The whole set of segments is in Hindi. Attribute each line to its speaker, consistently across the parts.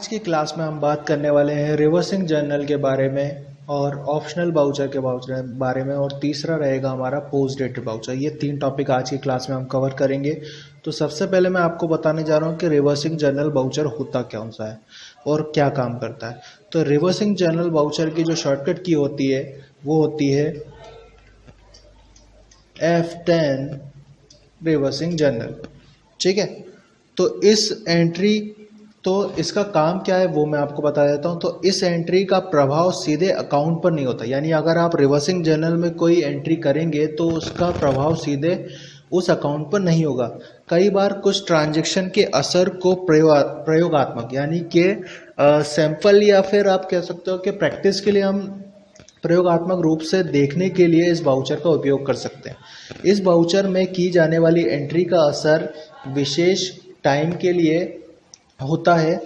Speaker 1: आज की क्लास में हम बात करने वाले हैं रिवर्सिंग जर्नल के बारे में और ऑप्शनल बाउचर के बारे में, और तीसरा रहेगा हमारा पोस्ट डेटेड बाउचर। ये तीन टॉपिक आज की क्लास में हम कवर करेंगे। तो सबसे पहले मैं आपको बताने जा रहा हूँ कि रिवर्सिंग जर्नल बाउचर होता कौन सा है और क्या काम करता है। तो रिवर्सिंग जर्नल बाउचर की जो शॉर्टकट की होती है वो होती है F10 रिवर्सिंग जर्नल। ठीक है, तो इस एंट्री, तो इसका काम क्या है वो मैं आपको बता देता हूं। तो इस एंट्री का प्रभाव सीधे अकाउंट पर नहीं होता, यानी अगर आप रिवर्सिंग जर्नल में कोई एंट्री करेंगे तो उसका प्रभाव सीधे उस अकाउंट पर नहीं होगा। कई बार कुछ ट्रांजैक्शन के असर को प्रयोगात्मक यानी कि सैंपल या फिर आप कह सकते हो कि प्रैक्टिस के लिए हम प्रयोगात्मक रूप से देखने के लिए इस बाउचर का उपयोग कर सकते हैं। इस बाउचर में की जाने वाली एंट्री का असर विशेष टाइम के लिए होता है,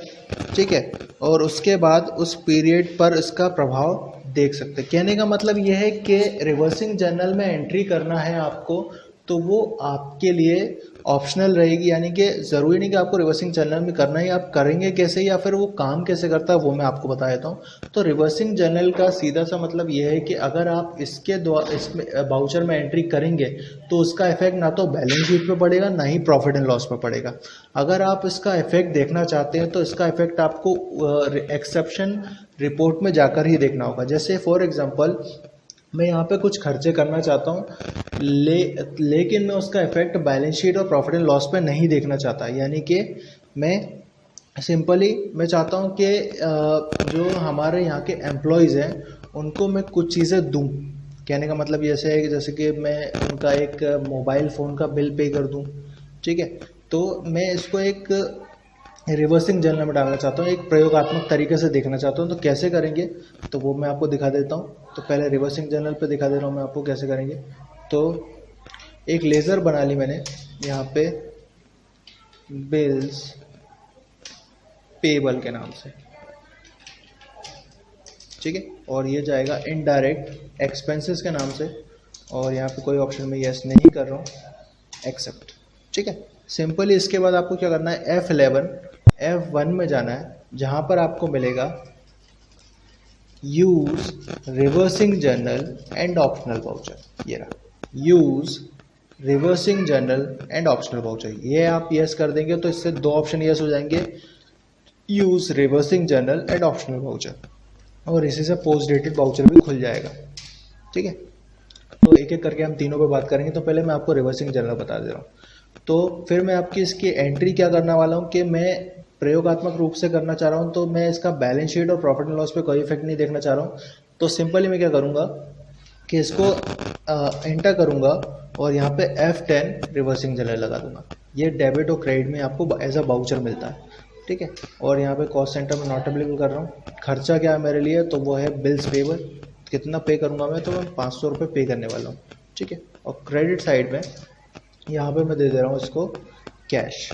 Speaker 1: ठीक है, और उसके बाद उस पीरियड पर इसका प्रभाव देख सकते हैं। कहने का मतलब यह है कि रिवर्सिंग जर्नल में एंट्री करना है आपको तो वो आपके लिए ऑप्शनल रहेगी, यानी कि ज़रूरी नहीं कि आपको रिवर्सिंग जर्नल में करना ही, आप करेंगे कैसे या फिर वो काम कैसे करता है वो मैं आपको बता देता हूँ। तो रिवर्सिंग जर्नल का सीधा सा मतलब ये है कि अगर आप इसमें बाउचर में एंट्री करेंगे तो उसका इफेक्ट ना तो बैलेंस शीट पे पड़ेगा ना ही प्रॉफिट एंड लॉस पे पड़ेगा। अगर आप इसका इफेक्ट देखना चाहते हैं तो इसका इफेक्ट आपको एक्सेप्शन रिपोर्ट में जाकर ही देखना होगा। जैसे फॉर एग्जांपल मैं यहाँ पे कुछ खर्चे करना चाहता हूँ लेकिन मैं उसका इफेक्ट बैलेंस शीट और प्रॉफिट एंड लॉस पे नहीं देखना चाहता, यानी कि मैं सिंपली मैं चाहता हूँ कि जो हमारे यहाँ के एम्प्लॉयज़ हैं उनको मैं कुछ चीज़ें दूँ। कहने का मतलब जैसे कि मैं उनका एक मोबाइल फ़ोन का बिल पे कर दूँ, ठीक है। तो मैं इसको एक रिवर्सिंग जर्नल में डालना चाहता हूँ, एक प्रयोगात्मक तरीके से देखना चाहता हूँ। तो कैसे करेंगे तो वो मैं आपको दिखा देता हूँ। तो पहले रिवर्सिंग जर्नल पे दिखा दे रहा हूँ मैं आपको कैसे करेंगे। तो एक लेज़र बना ली मैंने यहाँ पे बिल्स पेबल के नाम से, ठीक है, और ये जाएगा इनडायरेक्ट एक्सपेंसेस के नाम से, और यहाँ पे कोई ऑप्शन में यस नहीं कर रहा हूँ, एक्सेप्ट, ठीक है। सिंपली इसके बाद आपको क्या करना है, F1 में जाना है, जहाँ पर आपको मिलेगा use reversing journal and optional voucher. ये रहा, use reversing journal and optional voucher. ये आप यस कर देंगे तो इससे दो ऑप्शन यस हो जाएंगे, use reversing journal and optional voucher, और इसी से पोस्ट डेटेड बाउचर भी खुल जाएगा, ठीक है। तो एक एक करके हम तीनों पे बात करेंगे। तो पहले मैं आपको रिवर्सिंग जर्नल बता दे रहा हूँ। तो फिर मैं आपकी इसकी एंट्री क्या करने वाला हूँ कि मैं प्रयोगात्मक रूप से करना चाह रहा हूँ, तो मैं इसका बैलेंस शीट और प्रॉफिट एंड लॉस पे कोई इफेक्ट नहीं देखना चाह रहा हूँ। तो सिंपली मैं क्या करूँगा कि इसको एंटर करूँगा और यहाँ पे F10 रिवर्सिंग जर्नल लगा दूंगा। ये डेबिट और क्रेडिट में आपको एज अ बाउचर मिलता है, ठीक है। और यहाँ पे कॉस्ट सेंटर में नॉट अवेलेबल कर रहा हूँ। खर्चा क्या है मेरे लिए, तो वो है बिल्स पेबल। कितना पे करूँगा मैं, तो मैं 500 रुपये पे करने वाला हूँ, ठीक है। और क्रेडिट साइड में यहाँ पे मैं दे दे रहा हूँ इसको कैश,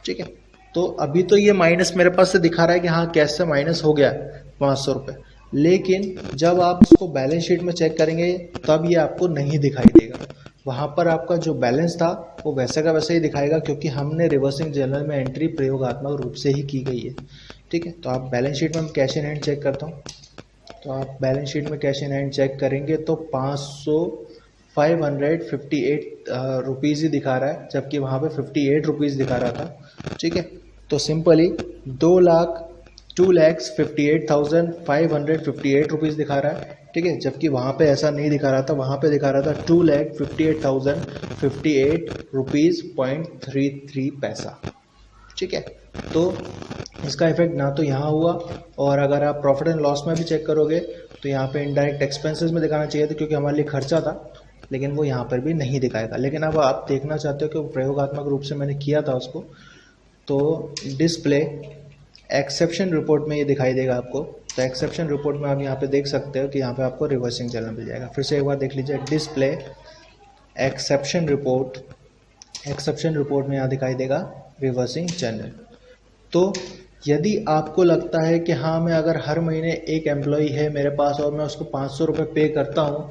Speaker 1: ठीक है। तो अभी तो ये माइनस मेरे पास से दिखा रहा है कि हाँ कैश से माइनस हो गया 500 रुपये, लेकिन जब आप इसको बैलेंस शीट में चेक करेंगे तब ये आपको नहीं दिखाई देगा। वहाँ पर आपका जो बैलेंस था वो वैसे का वैसे ही दिखाएगा, क्योंकि हमने रिवर्सिंग जर्नल में एंट्री प्रयोगात्मक रूप से ही की गई है, ठीक है। तो आप बैलेंस शीट में कैश इन हैंड चेक करता हूँ। तो आप बैलेंस शीट में कैश इन हैंड चेक करेंगे तो 558 रुपीज़ ही दिखा रहा है, जबकि वहाँ पे 58 रुपीज़ दिखा रहा था, ठीक है। तो सिंपली 2,58,558 रुपीज़ दिखा रहा है, ठीक है, जबकि वहाँ पे ऐसा नहीं दिखा रहा था। वहाँ पे दिखा रहा था 2,58,058 रुपीज़ .33 पैसा, ठीक है। तो इसका इफेक्ट ना तो यहाँ हुआ, और अगर आप प्रॉफिट एंड लॉस में भी चेक करोगे तो यहाँ पे इनडायरेक्ट एक्सपेंसेस में दिखाना चाहिए था, क्योंकि हमारे लिए खर्चा था, लेकिन वो यहाँ पर भी नहीं दिखाएगा। लेकिन अब आप देखना चाहते हो कि वो प्रयोगात्मक रूप से मैंने किया था उसको, तो डिस्प्ले एक्सेप्शन रिपोर्ट में ये दिखाई देगा आपको। तो एक्सेप्शन रिपोर्ट में आप यहाँ पे देख सकते हो कि यहाँ पे आपको रिवर्सिंग जर्नल मिल जाएगा। फिर से एक बार देख लीजिए, डिस्प्ले एक्सेप्शन रिपोर्ट में यहाँ दिखाई देगा रिवर्सिंग जर्नल। तो यदि आपको लगता है कि हाँ मैं अगर हर महीने एक एम्प्लॉई है मेरे पास और मैं उसको 500 रुपये पे करता हूँ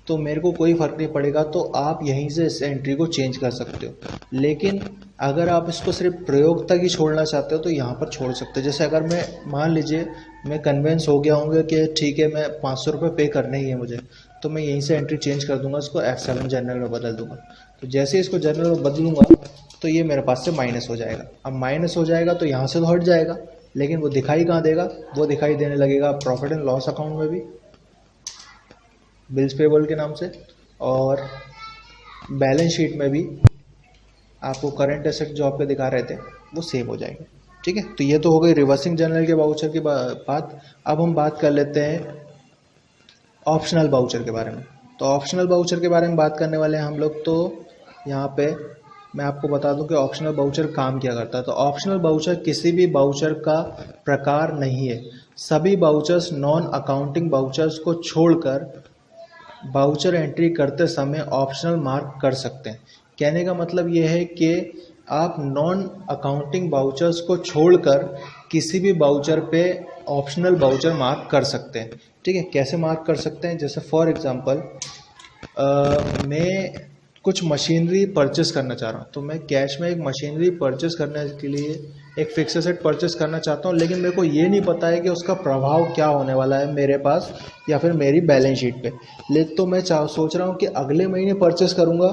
Speaker 1: तो मेरे को कोई फ़र्क नहीं पड़ेगा, तो आप यहीं से इस एंट्री को चेंज कर सकते हो। लेकिन अगर आप इसको सिर्फ प्रयोग तक ही छोड़ना चाहते हो तो यहाँ पर छोड़ सकते हो। जैसे अगर मैं मान लीजिए मैं कन्विंस हो गया हूँ कि ठीक है मैं 500 रुपये पे करने ही है मुझे, तो मैं यहीं से एंट्री चेंज कर दूंगा, इसको F7 जनरल में बदल दूंगा। तो जैसे इसको जनरल में बदलूंगा तो ये मेरे पास से माइनस हो जाएगा। अब माइनस हो जाएगा तो यहाँ से तो हट जाएगा, लेकिन वो दिखाई कहाँ देगा, वो दिखाई देने लगेगा प्रॉफिट एंड लॉस अकाउंट में भी, बिल्स पेबल के नाम से, और बैलेंस शीट में भी आपको करंट एसेट जो आपके दिखा रहे थे वो सेव हो जाएंगे। ठीक है, तो ये तो हो गई रिवर्सिंग जर्नल के वाउचर की बात। अब हम बात कर लेते हैं ऑप्शनल वाउचर के बारे में। तो ऑप्शनल वाउचर के बारे में बात करने वाले हैं हम लोग। तो यहाँ पे मैं आपको बता दूं कि ऑप्शनल वाउचर काम क्या करता है। तो ऑप्शनल वाउचर किसी भी वाउचर का प्रकार नहीं है। सभी वाउचर्स नॉन अकाउंटिंग वाउचर्स को छोड़कर वाउचर एंट्री करते समय ऑप्शनल मार्क कर सकते हैं। कहने का मतलब ये है कि आप नॉन अकाउंटिंग वाउचर्स को छोड़कर किसी भी वाउचर पे ऑप्शनल वाउचर मार्क कर सकते हैं। ठीक है, कैसे मार्क कर सकते हैं, जैसे फॉर एग्जांपल मैं कुछ मशीनरी परचेस करना चाह रहा हूँ, तो मैं कैश में एक मशीनरी परचेस करने के लिए एक फिक्स एसेट परचेस करना चाहता हूँ, लेकिन मेरे को ये नहीं पता है कि उसका प्रभाव क्या होने वाला है मेरे पास या फिर मेरी बैलेंस शीट पे। तो मैं सोच रहा हूँ कि अगले महीने परचेस करूँगा,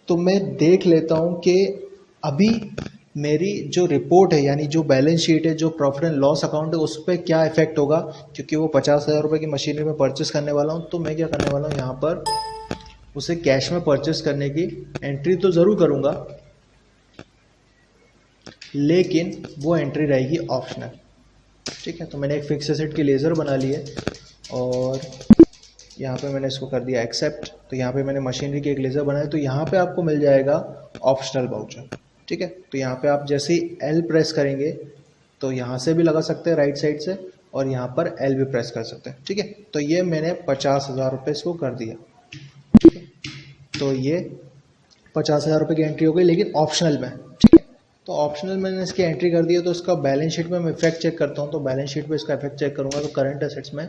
Speaker 1: तो मैं देख लेता हूँ कि अभी मेरी जो रिपोर्ट है यानी जो बैलेंस शीट है, जो प्रॉफिट एंड लॉस अकाउंट है, उस पर क्या इफेक्ट होगा। क्योंकि वो 50,000 रुपये की मशीनरी में परचेस करने वाला हूँ, तो मैं क्या करने वाला हूँ, यहाँ पर उसे कैश में परचेस करने की एंट्री तो ज़रूर करूँगा, लेकिन वो एंट्री रहेगी ऑप्शनल। ठीक है, तो मैंने एक फिक्स एसेट की लेज़र बना ली है और यहाँ पे मैंने इसको कर दिया एक्सेप्ट। तो यहाँ पे मैंने मशीनरी की एक लेज़र बनाया, तो यहाँ पे आपको मिल जाएगा ऑप्शनल वाउचर। ठीक है, तो यहाँ पे आप जैसे ही L प्रेस करेंगे तो यहाँ से भी लगा सकते हैं राइट साइड से, और यहाँ पर L भी प्रेस कर सकते हैं। ठीक है, तो ये मैंने 50,000 रुपये इसको कर दिया। ठीक है, तो ये 50,000 रुपये की एंट्री हो गई, लेकिन ऑप्शनल में। ठीक है, तो ऑप्शनल मैंने इसकी एंट्री कर दी है, तो इसका बैलेंस शीट में मैं इफेक्ट चेक करता हूँ। तो बैलेंस शीट में इसका इफेक्ट चेक करूँगा, तो करंट एसेट्स में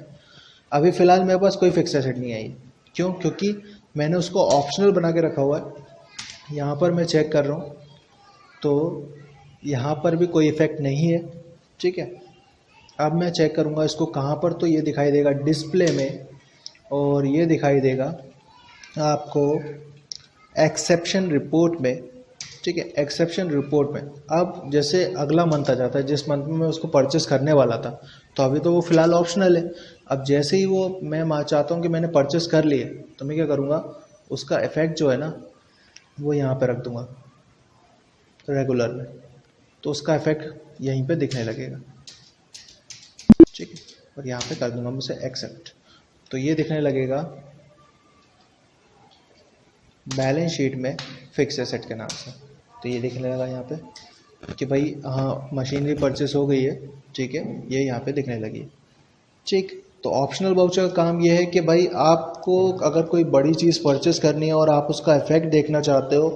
Speaker 1: अभी फ़िलहाल मेरे पास कोई फिक्स एसेट नहीं आई। क्यों? क्योंकि मैंने उसको ऑप्शनल बना के रखा हुआ है। यहाँ पर मैं चेक कर रहा हूँ तो यहाँ पर भी कोई इफेक्ट नहीं है। ठीक है, अब मैं चेक करूँगा इसको कहाँ पर, तो ये दिखाई देगा डिस्प्ले में, और ये दिखाई देगा आपको एक्सेप्शन रिपोर्ट में। ठीक है, एक्सेप्शन रिपोर्ट में। अब जैसे अगला मंथ आ जाता है, जिस मंथ में मैं उसको परचेस करने वाला था, तो अभी तो वो फ़िलहाल ऑप्शनल है। अब जैसे ही वो मैं चाहता हूँ कि मैंने परचेस कर लिए, तो मैं क्या करूँगा, उसका इफेक्ट जो है ना वो यहाँ पे रख दूँगा रेगुलर में, तो उसका इफेक्ट यहीं पे दिखने लगेगा। ठीक है, और यहाँ पे कर दूँगा मैं उसे एक्सेप्ट, तो ये दिखने लगेगा बैलेंस शीट में फिक्स एसेट के नाम से। तो ये दिखने लगा यहाँ पे कि भाई हाँ मशीनरी परचेस हो गई है। ठीक है, ये यहाँ पे दिखने लगी। ठीक, तो ऑप्शनल वाउचर का काम ये है कि भाई आपको अगर कोई बड़ी चीज़ परचेस करनी है और आप उसका इफेक्ट देखना चाहते हो,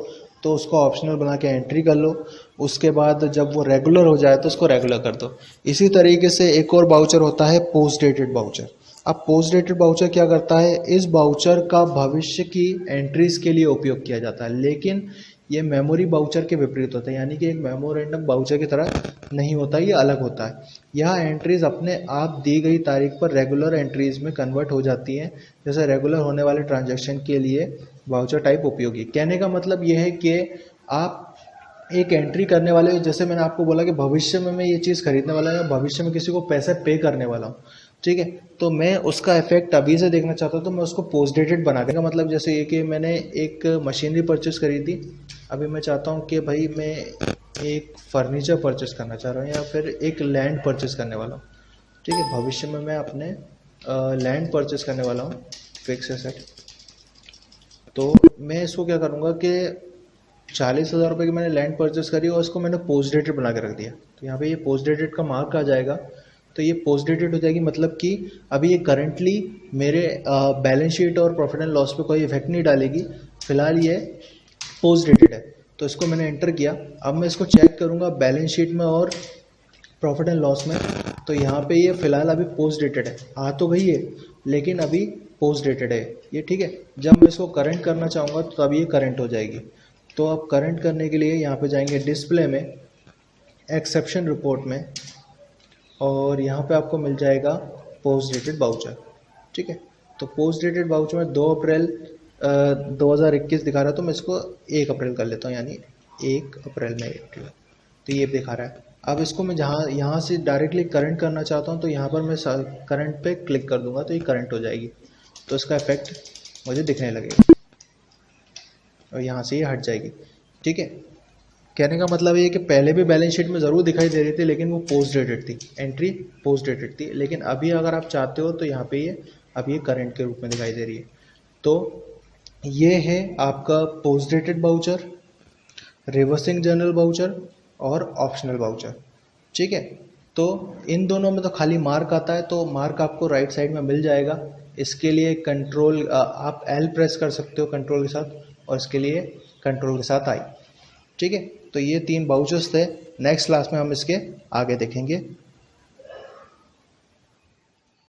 Speaker 1: तो उसको ऑप्शनल बना के एंट्री कर लो। उसके बाद जब वो रेगुलर हो जाए तो उसको रेगुलर कर दो। इसी तरीके से एक और वाउचर होता है पोस्ट डेटेड वाउचर। अब पोस्ट डेटेड वाउचर क्या करता है, इस वाउचर का भविष्य की एंट्रीज के लिए उपयोग किया जाता है, लेकिन ये मेमोरी वाउचर के विपरीत होता है, यानी कि एक मेमोरेंडम वाउचर की तरह नहीं होता, ये अलग होता है। यह एंट्रीज अपने आप दी गई तारीख पर रेगुलर एंट्रीज में कन्वर्ट हो जाती हैं। जैसे रेगुलर होने वाले ट्रांजैक्शन के लिए वाउचर टाइप उपयोगी। कहने का मतलब ये है कि आप एक एंट्री करने वाले, जैसे मैंने आपको बोला कि भविष्य में मैं ये चीज़ खरीदने वाला हूँ या भविष्य में किसी को पैसे पे करने वाला हूँ। ठीक है, तो मैं उसका इफेक्ट अभी से देखना चाहता हूँ, तो मैं उसको पोस्ट डेटेड बना देगा। मतलब जैसे ये कि मैंने एक मशीनरी परचेस करी थी, अभी मैं चाहता हूँ कि भाई मैं एक फर्नीचर परचेस करना चाह रहा हूँ या फिर एक लैंड परचेस करने वाला हूँ। ठीक है, भविष्य में मैं अपने लैंड परचेस करने वाला हूँ, फिक्स एसेट। तो मैं इसको क्या करूँगा कि 40,000 रुपये की मैंने लैंड परचेस करी और इसको मैंने पोस्ट डेटेड बना के रख दिया। तो यहाँ पे ये पोस्ट डेटेड का मार्क आ जाएगा। तो ये पोस्ट डेटेड हो जाएगी, मतलब कि अभी ये करंटली मेरे बैलेंस शीट और प्रॉफिट एंड लॉस पे कोई इफेक्ट नहीं डालेगी। फिलहाल ये पोस्ट डेटेड है, तो इसको मैंने एंटर किया। अब मैं इसको चेक करूँगा बैलेंस शीट में और प्रॉफिट एंड लॉस में, तो यहाँ पे ये फिलहाल अभी पोस्ट डेटेड है, आ तो गई है लेकिन अभी पोस्ट डेटेड है ये, ठीक है। जब मैं इसको करंट करना चाहूँगा तो तब ये करंट हो जाएगी। तो अब करंट करने के लिए यहाँ पे जाएंगे डिस्प्ले में, एक्सेप्शन रिपोर्ट में, और यहाँ पे आपको मिल जाएगा पोस्ट डेटेड वाउचर, ठीक है। तो पोस्ट डेटेड वाउचर में 2 अप्रैल 2021 दिखा रहा है, तो मैं इसको 1 अप्रैल कर लेता हूँ, यानी 1 अप्रैल में, तो ये दिखा रहा है। अब इसको मैं जहाँ यहाँ से डायरेक्टली करंट करना चाहता हूँ तो यहाँ पर मैं करंट पे क्लिक कर दूंगा तो ये करंट हो जाएगी, तो इसका इफेक्ट मुझे दिखने लगेगा और यहाँ से ये हट जाएगी, ठीक है। कहने का मतलब ये कि पहले भी बैलेंस शीट में ज़रूर दिखाई दे रही थी लेकिन वो पोस्ट डेटेड थी, एंट्री पोस्ट डेटेड थी, लेकिन अभी अगर आप चाहते हो तो यहाँ पे ये अब ये करंट के रूप में दिखाई दे रही है। तो ये है आपका post dated voucher, reversing journal voucher और ऑप्शनल वाउचर, ठीक है। तो इन दोनों में तो खाली मार्क आता है, तो मार्क आपको राइट साइड में मिल जाएगा। इसके लिए कंट्रोल आप L प्रेस कर सकते हो कंट्रोल के साथ, और इसके लिए कंट्रोल के साथ I, ठीक है। तो ये 3 वाउचर्स थे। नेक्स्ट क्लास में हम इसके आगे देखेंगे।